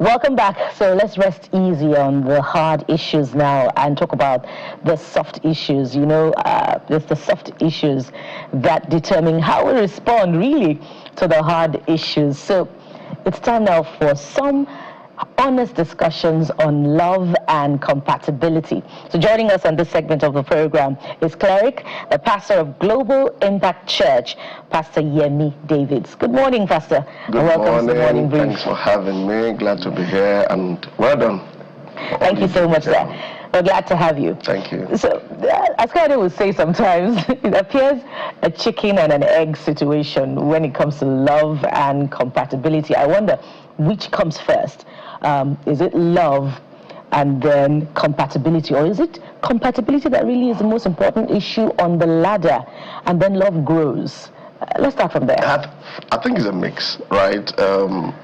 Welcome back. So let's rest easy on the hard issues now and talk about the soft issues. It's the soft issues that determine how we respond really to the hard issues. So it's time now for some honest discussions on love and compatibility. So joining us on this segment of the program is cleric, the pastor of Global Impact Church, Pastor Yemi Davids. Good morning, Pastor. Good welcome to the morning brief. Thanks for having me. Glad to be here and well done. Thank you so much, sir. We're glad to have you. Thank you. So, as Kade would say sometimes, it appears a chicken and an egg situation when it comes to love and compatibility. I wonder which comes first. Is it love and then compatibility, or is it compatibility that really is the most important issue on the ladder and then love grows? Let's start from there. I think it's a mix, right?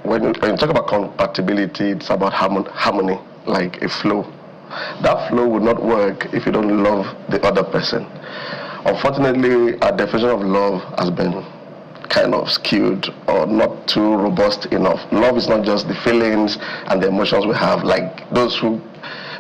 When you talk about compatibility, it's about harmony, like a flow. That flow would not work if you don't love the other person. Unfortunately, our definition of love has been kind of skewed or not too robust enough. Love is not just the feelings and the emotions we have, like those who,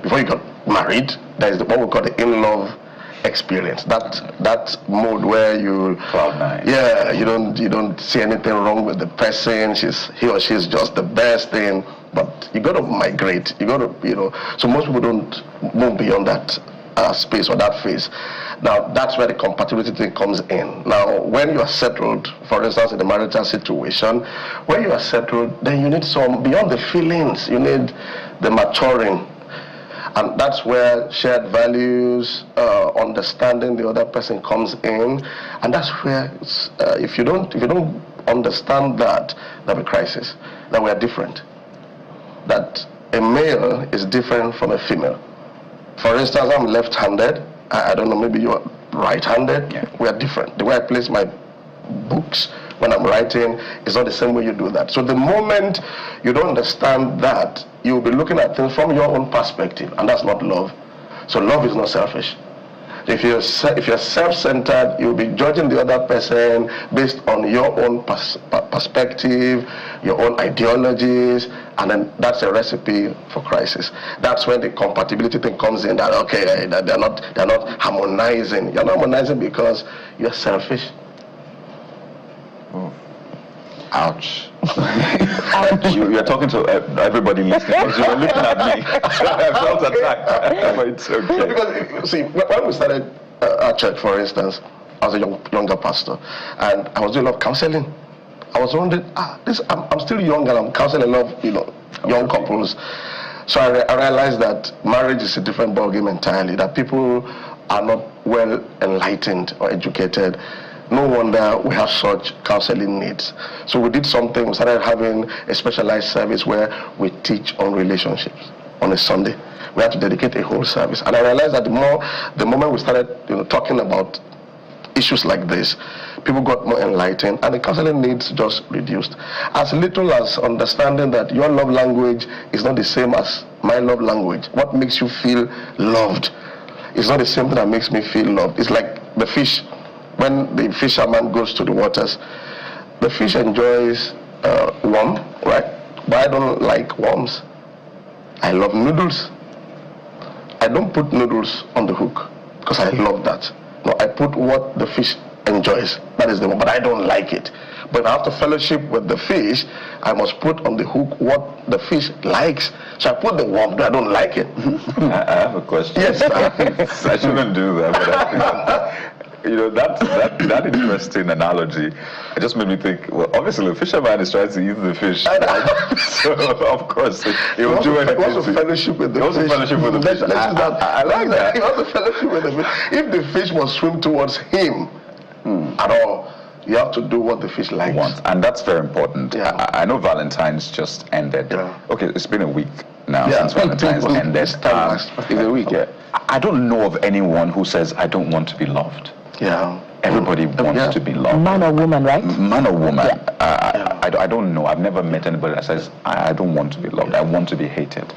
before you got married, there is what we call the in-love experience. That mode where you cloud nine. Yeah, you don't see anything wrong with the person. He or she is just the best thing. But you got to migrate. You got to, So most people don't move beyond that space or that phase. Now, that's where the compatibility thing comes in. Now, when you are settled, for instance, in the marital situation, when you are settled, then you need some, beyond the feelings, you need the maturing. And that's where shared values, understanding the other person comes in. And that's where, if you don't understand that, there'll be crisis, that we are different. That a male is different from a female. For instance, I'm left-handed. I don't know, maybe you're right-handed. Yeah. We are different. The way I place my books when I'm writing is not the same way you do that. So the moment you don't understand that, you'll be looking at things from your own perspective, and that's not love. So love is not selfish. If you're self-centered, you'll be judging the other person based on your own perspective, your own ideologies, and then that's a recipe for crisis. That's when the compatibility thing comes in. That they're not harmonizing. You're not harmonizing because you're selfish. Oh. Ouch. You're talking to everybody listening. You were looking at me. I felt attacked. But it's okay. Because, see, when we started our church, for instance, I was a younger pastor, and I was doing a lot of counseling. I was wondering, I'm still young and I'm counseling a lot of, young couples. So I realized that marriage is a different ballgame entirely, that people are not well enlightened or educated. No wonder we have such counseling needs. So we did something, we started having a specialized service where we teach on relationships on a Sunday. We had to dedicate a whole service. And I realized that the moment we started talking about issues like this, people got more enlightened and the counseling needs just reduced. As little as understanding that your love language is not the same as my love language. What makes you feel loved is not the same thing that makes me feel loved. It's like the fish. When the fisherman goes to the waters, the fish enjoys worm, right? But I don't like worms. I love noodles. I don't put noodles on the hook because I love that. No, I put what the fish enjoys. That is the one, but I don't like it. But I have to fellowship with the fish. I must put on the hook what the fish likes. So I put the worm, but I don't like it. I have a question. Yes. I shouldn't do that, but I think that interesting analogy, it just made me think, well, obviously the fisherman is trying to eat the fish. Right? So, of course, he will do anything. He wants to fellowship with the fish. I like that. He wants to fellowship with the fish. If the fish must swim towards him at all, you have to do what the fish likes. And that's very important. Yeah. I know Valentine's just ended. Yeah. Okay, it's been a week now since Valentine's ended. It's a week, yeah. I don't know of anyone who says, I don't want to be loved. Yeah. Everybody wants to be loved. Man or woman, right? Man or woman. Yeah. I don't know. I've never met anybody that says, I don't want to be loved. I want to be hated.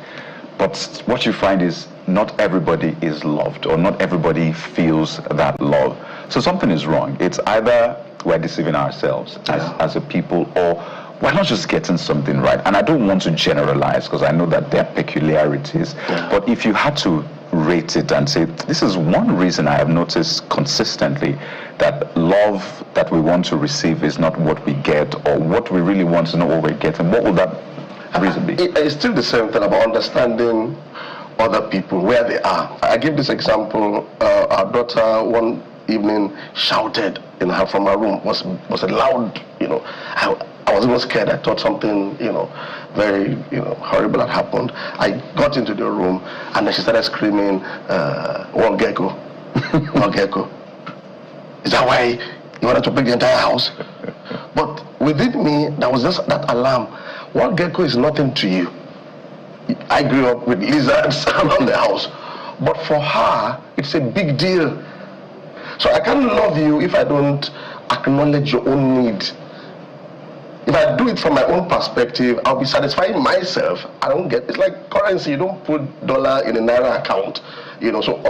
But what you find is not everybody is loved, or not everybody feels that love. So something is wrong. It's either we're deceiving ourselves as a people, or we're not just getting something right. And I don't want to generalize because I know that there are peculiarities. But if you had to rate it and say, this is one reason I have noticed consistently that love that we want to receive is not what we get, or what we really want to know what we're getting, what would that reason be? It's still the same thing about understanding other people, where they are. I give this example. Our daughter one evening shouted from her room, was a loud, I was even scared. I thought something, very, horrible had happened. I got into the room and then she started screaming, "One gecko, one gecko." Is that why you wanted to break the entire house? But within me, there was just that alarm. One gecko is nothing to you. I grew up with lizards around the house. But for her, it's a big deal. So I can't love you if I don't acknowledge your own need. If I do it from my own perspective, I'll be satisfying myself. It's like currency. You don't put dollar in a naira account. So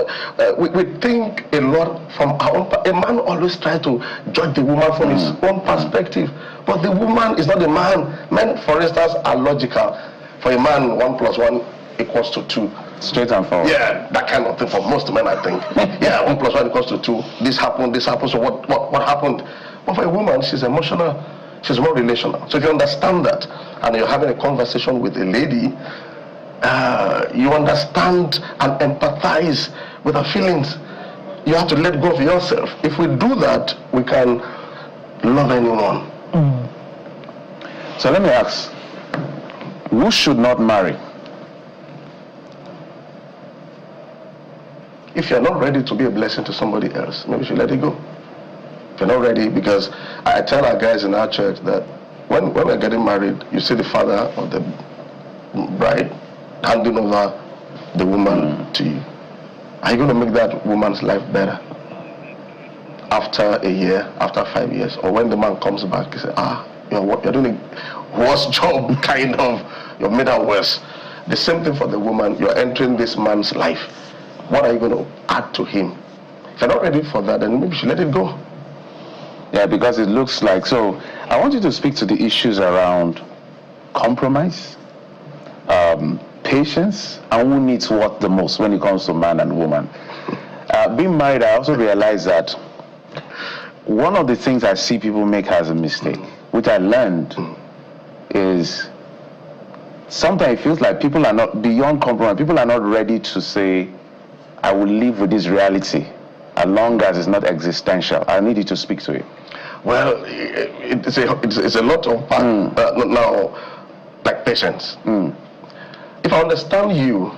we think a lot from our own. A man always tries to judge the woman from his own perspective. But the woman is not the man. Men, for instance, are logical. For a man, 1 + 1 = 2. Straight and forward. Yeah, that kind of thing for most men, I think. Yeah, 1 + 1 = 2. This happened, so what happened? But for a woman, she's emotional. She's more relational. So if you understand that, and you're having a conversation with a lady, you understand and empathize with her feelings. You have to let go of yourself. If we do that, we can love anyone. So let me ask, who should not marry? If you're not ready to be a blessing to somebody else, maybe you should let it go. If you're not ready, because I tell our guys in our church that when we're getting married, you see the father of the bride handing over the woman to you. Are you going to make that woman's life better after a year, after 5 years? Or when the man comes back, you say, you're doing a worse job, kind of. You've made her worse. The same thing for the woman. You're entering this man's life. What are you going to add to him? If you're not ready for that, then maybe you should let it go. Yeah, because it looks like, so I want you to speak to the issues around compromise, patience, and who needs what the most when it comes to man and woman. Being married, I also realized that one of the things I see people make as a mistake, which I learned, is sometimes it feels like people are not, beyond compromise, people are not ready to say, I will live with this reality as long as it's not existential. I need you to speak to it. Well, it's a lot of now, like patience. If I understand you,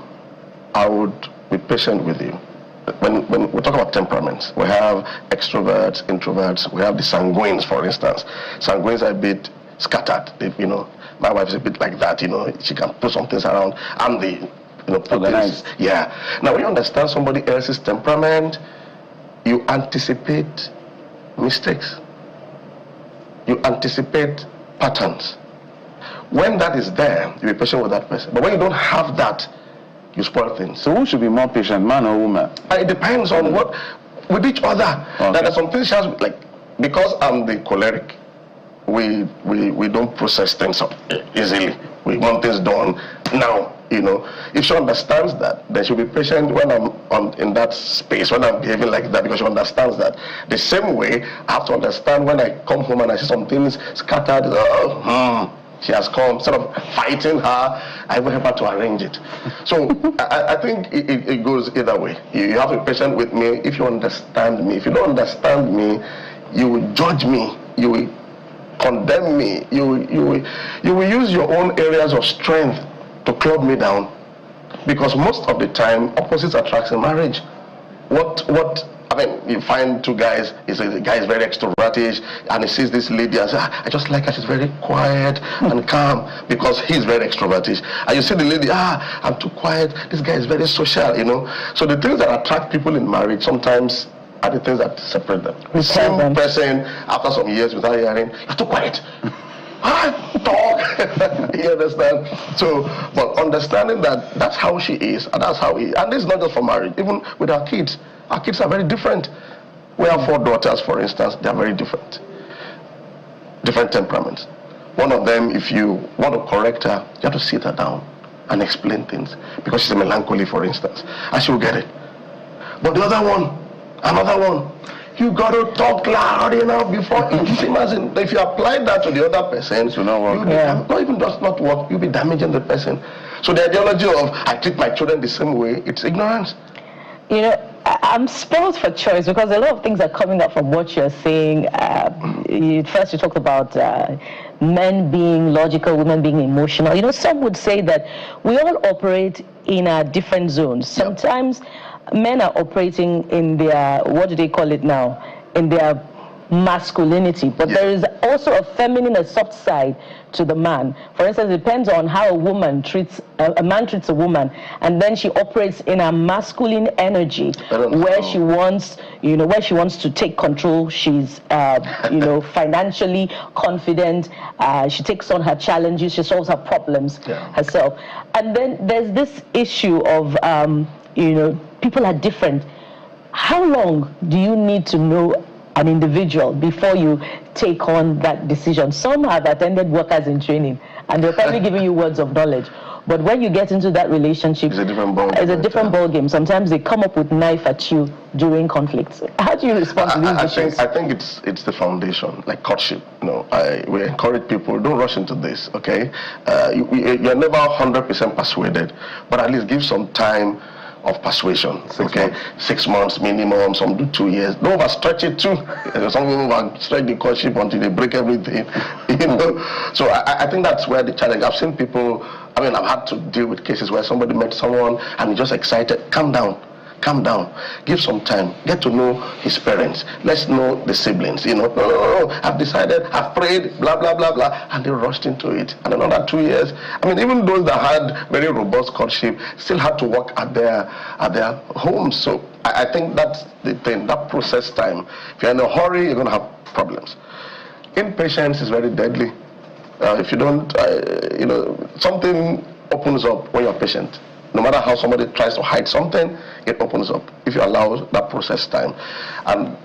I would be patient with you. When we talk about temperaments, we have extroverts, introverts, we have the sanguines, for instance. Sanguines are a bit scattered. My wife is a bit like that, she can put some things around. I'm the, organized. Yeah. Now, when you understand somebody else's temperament, you anticipate mistakes. You anticipate patterns. When that is there, you be patient with that person. But when you don't have that, you spoil things. So who should be more patient, man or woman? It depends on what, with each other. Okay. There are some things, like, because I'm the choleric, we don't process things easily. We want things done now. If she understands that, then she'll be patient when I'm in that space, when I'm behaving like that, because she understands that. The same way, I have to understand when I come home and I see some things scattered, she has come, instead of fighting her, I will help her to arrange it. So I think it goes either way. You have to be patient with me if you understand me. If you don't understand me, you will judge me, you will condemn me, you will use your own areas of strength to club me down, because most of the time opposites attract in marriage. You find two guys, the guy is very extroverted and he sees this lady and says, I just like her, she's very quiet and calm, because he's very extroverted. And you see the lady, I'm too quiet, this guy is very social, So the things that attract people in marriage sometimes are the things that separate them. The same person, after some years without hearing, you're too quiet. Talk. You understand? So, but understanding that that's how she is, and that's how he is. And this is not just for marriage, even with our kids. Our kids are very different. We have 4 daughters, for instance. They are very different. Different temperaments. One of them, if you want to correct her, you have to sit her down and explain things. Because she's a melancholy, for instance, and she'll get it. But the other one, another one, you got to talk loud enough before it simmers in. If you apply that to the other person, not even does not work, you'll be damaging the person. So the ideology of I treat my children the same way, it's ignorance. You know, I'm spoiled for choice because a lot of things are coming up from what you're saying. First you talked about men being logical, women being emotional. You know, some would say that we all operate in different zones. Sometimes men are operating in their, what do they call it now, in their masculinity, but there is also a feminine, a soft side to the man. For instance, it depends on how a man treats a woman, and then she operates in a masculine energy where she wants, where she wants to take control. She's, financially confident. She takes on her challenges. She solves her problems herself. And then there's this issue of, people are different. How long do you need to know an individual before you take on that decision? Some have attended workers in training and they're probably giving you words of knowledge. But when you get into that relationship, it's a different ball game. Sometimes they come up with knife at you during conflicts. How do you respond to these issues? I think it's the foundation, like courtship. We encourage people, don't rush into this, okay? You're never 100% persuaded, but at least give some time of persuasion, 6 months minimum, some do 2 years. Don't overstretch it too. Some people overstretch the courtship until they break everything. So I think that's where the challenge. I've seen people. I've had to deal with cases where somebody met someone and he's just excited. Calm down. Give some time. Get to know his parents. Let's know the siblings. No. I've decided. I've prayed. Blah blah blah blah. And they rushed into it. And another 2 years. Even those that had very robust courtship still had to work at their homes. So I think that's the thing. That process time. If you're in a hurry, you're going to have problems. Impatience is very deadly. If you don't, something opens up when you're patient. No matter how somebody tries to hide something, it opens up if you allow that process time. And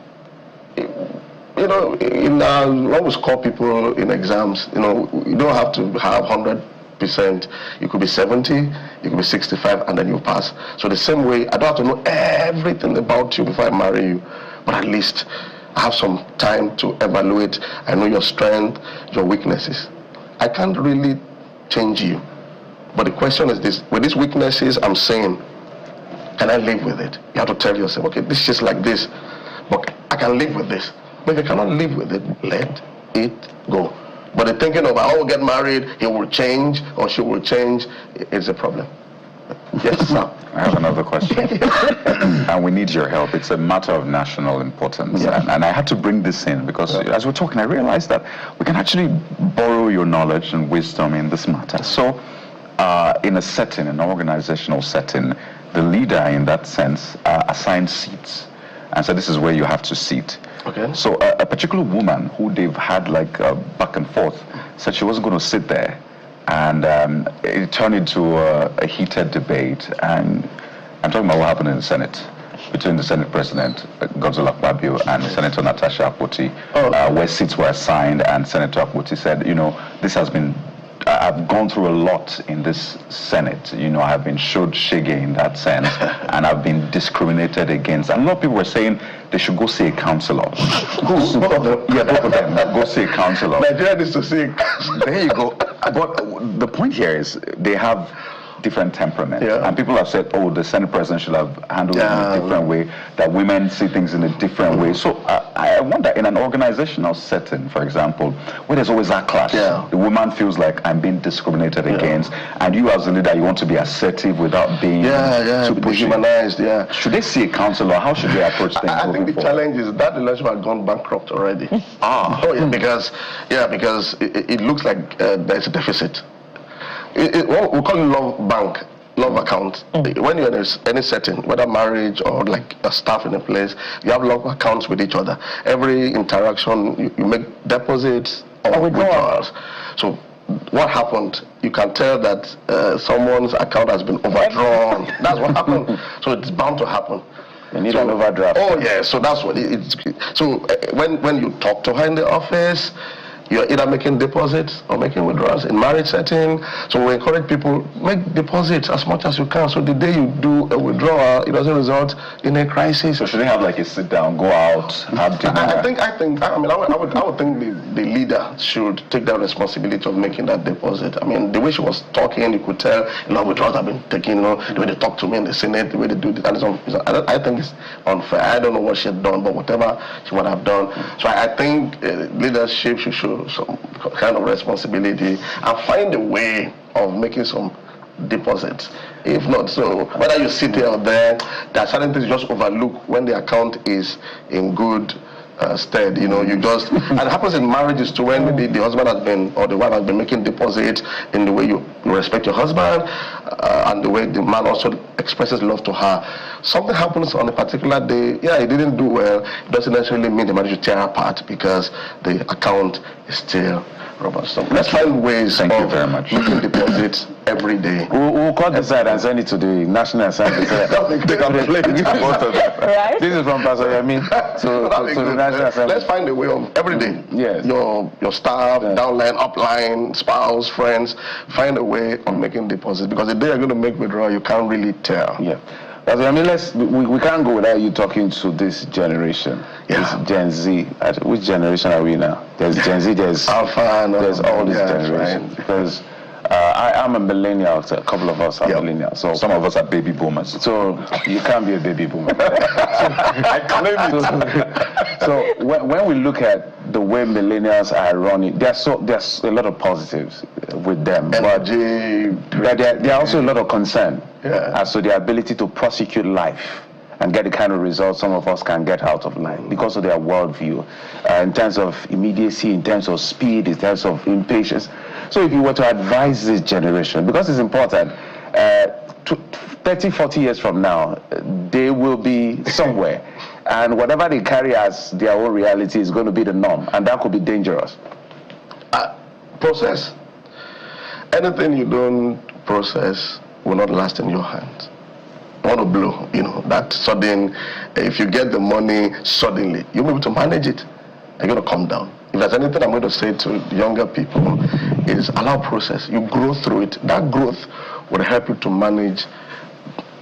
when we score people in exams, you don't have to have 100%. You could be 70, you could be 65, and then you pass. So the same way, I don't have to know everything about you before I marry you, but at least I have some time to evaluate. I know your strength, your weaknesses. I can't really change you. But the question is this: with these weaknesses, I'm saying, can I live with it? You have to tell yourself, okay, this is just like this, but I can live with this. But if you cannot live with it, let it go. But the thinking of, I will get married, he will change, or she will change, is a problem. Yes, sir. I have another question. And we need your help. It's a matter of national importance. Yeah. And I had to bring this in because as we're talking, I realized that we can actually borrow your knowledge and wisdom in this matter. So, in a setting, an organizational setting, the leader in that sense assigns seats and so this is where you have to sit. Okay. So a particular woman who they've had like back and forth said she wasn't going to sit there, and it turned into a heated debate. And I'm talking about what happened in the Senate between the Senate President Godswill Akpabio and Senator Natasha Akpoti, where seats were assigned, and Senator Akpoti said, this has been, I've gone through a lot in this Senate. I have been showed shege in that sense, and I've been discriminated against. And a lot of people were saying they should go see a counselor. Both of them. Go see a counselor. Nigeria needs to see. There you go. But the point here is they have different temperament, and people have said, the Senate President should have handled it in a different way, that women see things in a different way. So I wonder, in an organizational setting, for example, where there's always that clash, the woman feels like I'm being discriminated against, and you as a leader, you want to be assertive without being too dehumanized. Should they see a counselor? How should they approach things? I think the challenge is that relationship has gone bankrupt already. Because it looks like there's a deficit. We call it love account. When you're in any setting, whether marriage or like a staff in a place, you have love accounts with each other. Every interaction, you make deposits or withdrawals. So what happened? You can tell that someone's account has been overdrawn. That's what happened. So it's bound to happen. You need an overdraft. So that's what it's. So when you talk to her in the office, You're either making deposits or making withdrawals in marriage setting. So we encourage people, make deposits as much as you can. So the day you do a withdrawal, it doesn't result in a crisis. So should they have like a sit down, go out, have dinner? I would think the leader should take that responsibility of making that deposit. I mean, the way she was talking, you could tell, withdrawals have been taken, the way they talk to me in the Senate, the way they do this, I think it's unfair. I don't know what she had done, but whatever she would have done. So I think leadership should show some kind of responsibility and find a way of making some deposits. If not, so whether you sit here or there are certain things you just overlook when the account is in good stead. You just, and it happens in marriages too, when maybe the husband has been, or the wife has been making deposits in the way you respect your husband, and the way the man also expresses love to her. Something happens on a particular day, it didn't do well, it doesn't necessarily mean the marriage will tear apart because the account is still robust. So let's find ways Thank of you very much. making deposits every day. We'll cut the side and send it to the National Assembly. They can play both of them. Right? This is from Pastor Yemi to the National Assembly. Let's find a way of every day. Yes. Your staff, downline, upline, spouse, friends, find a way of making deposits, because the day you're going to make withdrawal, you can't really tell. Yeah. I mean, we can't go without you talking to this generation. Yeah. This Gen Z. Which generation are we now? There's Gen Z, there's Alpha, there's all these yeah, generations. right. Because I'm a millennial, so a couple of us are millennials. So Some of us are baby boomers. So you can't be a baby boomer. I claim it. So when we look at the way millennials are running, there's a lot of positives with them, Energy, but there are also a lot of concern as to their ability to prosecute life and get the kind of results some of us can get out of life because of their worldview, in terms of immediacy, in terms of speed, in terms of impatience. So if you were to advise this generation, because it's important, 30, 40 years from now, they will be somewhere. And whatever they carry as their own reality is going to be the norm. And that could be dangerous. Process. Anything you don't process will not last in your hands. You want to blow, that sudden, if you get the money suddenly, you'll be able to manage it. You're going to come down. If there's anything I'm going to say to younger people, is allow process. You grow through it. That growth will help you to manage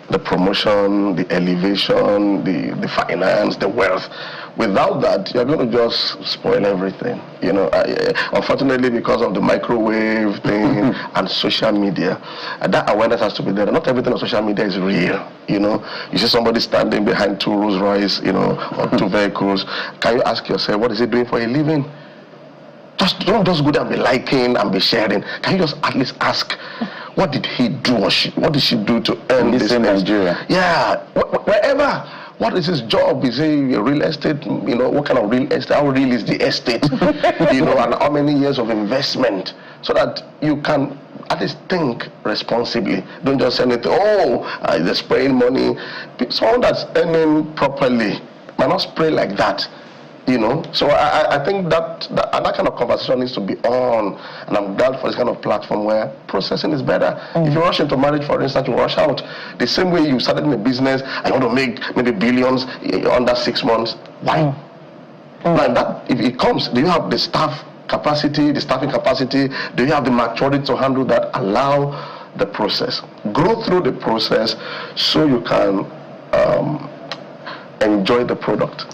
the promotion, the elevation, the finance, the wealth. Without that, you're going to just spoil everything. Unfortunately, because of the microwave thing and social media, that awareness has to be there. Not everything on social media is real. You see somebody standing behind 2 Rolls Royce, or 2 vehicles. Can you ask yourself, what is he doing for a living? Don't just go there and be liking and be sharing. Can you just at least ask, what did he do or what did she do to earn this in Nigeria? Yeah, wherever. What is his job? Is he a real estate? What kind of real estate? How real is the estate? And how many years of investment? So that you can at least think responsibly. Don't just say anything, they're spraying money. Someone that's earning properly might not spray like that. So I think that kind of conversation needs to be on, and I'm glad for this kind of platform where processing is better. If you rush into marriage, for instance, you rush out. The same way you started in a business and you want to make maybe billions under 6 months. Why? Now if it comes, do you have the staffing capacity? Do you have the maturity to handle that? Allow the process. Grow through the process so you can enjoy the product.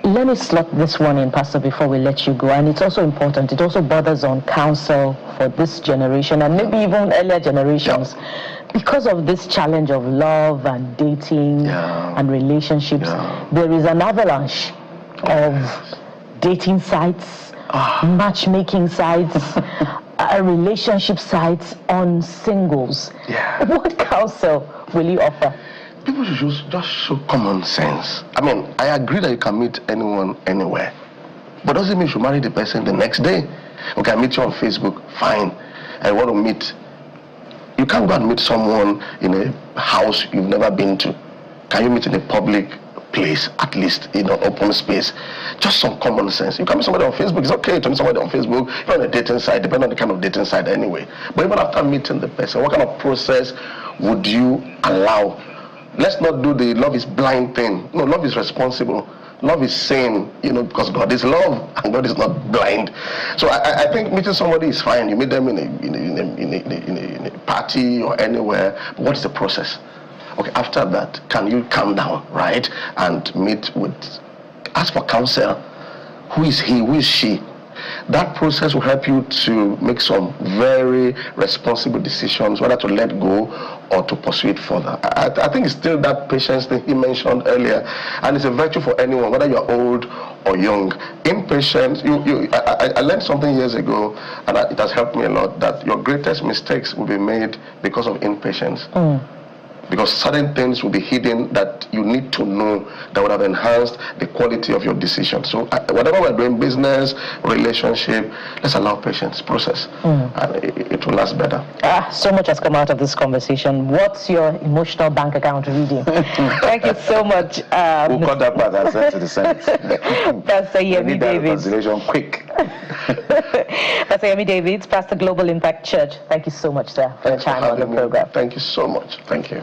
Let me slot this one in, Pastor, before we let you go. And it's also important. It also borders on counsel for this generation and maybe even earlier generations. Yeah. Because of this challenge of love and dating and relationships, there is an avalanche of dating sites, matchmaking sites, relationship sites on singles. Yeah. What counsel will you offer? People should just show common sense. I mean, I agree that you can meet anyone anywhere, but doesn't mean you should marry the person the next day. Okay, I meet you on Facebook, fine. I want to meet. You can't go and meet someone in a house you've never been to. Can you meet in a public place, at least in an open space? Just some common sense. You can meet somebody on Facebook. It's okay to meet somebody on Facebook. If you're on a dating site, depending on the kind of dating site anyway. But even after meeting the person, what kind of process would you allow? Let's not do the love is blind thing. No, love is responsible. Love is sane, because God is love and God is not blind. So I think meeting somebody is fine. You meet them in a party or anywhere. But what is the process? Okay, after that, can you calm down, right? And ask for counsel. Who is he? Who is she? That process will help you to make some very responsible decisions, whether to let go or to pursue it further. I think it's still that patience thing he mentioned earlier, and it's a virtue for anyone, whether you're old or young. Impatience, I learned something years ago, and it has helped me a lot, that your greatest mistakes will be made because of impatience. Because certain things will be hidden that you need to know that would have enhanced the quality of your decision. So whatever we're doing, business, relationship, let's allow patience, process, and it will last better. So much has come out of this conversation. What's your emotional bank account reading? Thank you so much. We'll cut that part and send to the Senate. Pastor Yemi David. Quick. Pastor Yemi David, Pastor Global Impact Church. Thank you so much, sir, for your time on the program. Thank you so much. Thank you.